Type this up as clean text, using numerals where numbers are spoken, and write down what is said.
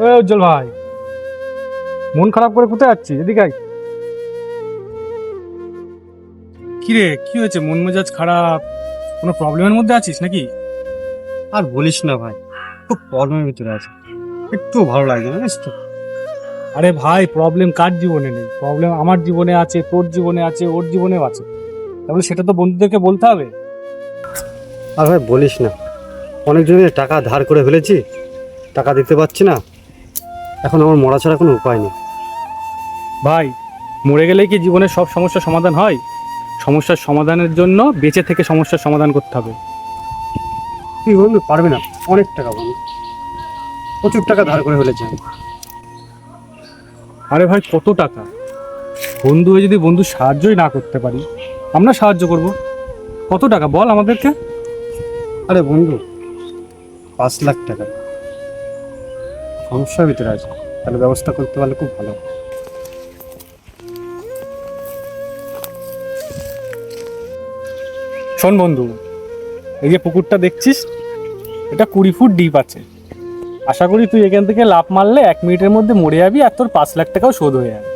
উজ্জ্বল ভাই, মন খারাপ করে কোথায় যাচ্ছি? এদিকে আয়। কি রে, কি হয়েছে? মন মেজাজ খারাপ? কোনো প্রবলেমের মধ্যে আছিস নাকি? আর বলিস না ভাই, খুব প্রবলেমের ভিতরে আছে। একটু ভালো লাগে না, জানিস তো। আরে ভাই, প্রবলেম কার জীবনে নেই? প্রবলেম আমার জীবনে আছে, তোর জীবনে আছে, ওর জীবনেও আছে। তাহলে সেটা তো বন্ধুদেরকে বলতে হবে। আর ভাই বলিস না, অনেকজনের টাকা ধার করে ফেলেছি, টাকা দিতে পারছি না। এখন আমার মরা ছাড়া কোনো উপায় নেই। ভাই, মরে গেলেই কি জীবনের সব সমস্যার সমাধান হয়? সমস্যার সমাধানের জন্য বেঁচে থেকে সমস্যার সমাধান করতে হবে। তুই বন্ধু পারবি না, অনেক টাকা বন্ধু, প্রচুর টাকা ধার করে ফেলেছি আমি। আরে ভাই, কত টাকা? বন্ধু হয়ে যদি বন্ধু সাহায্যই না করতে পারি, আমরা সাহায্য করব। কত টাকা বল আমাদেরকে। আরে বন্ধু, 5 লাখ টাকা। সমস্যার ভিতরে আছে, তাহলে ব্যবস্থা করতে পারলে খুব ভালো হয়। শোন বন্ধু, এই যে পুকুরটা দেখছিস, এটা 20 ফুট ডিপ আছে। আশা করি তুই এখান থেকে লাফ মারলে 1 মিনিটের মধ্যে মরে যাবি, আর তোর 5 লাখ টাকাও শোধ হয়ে যাবে।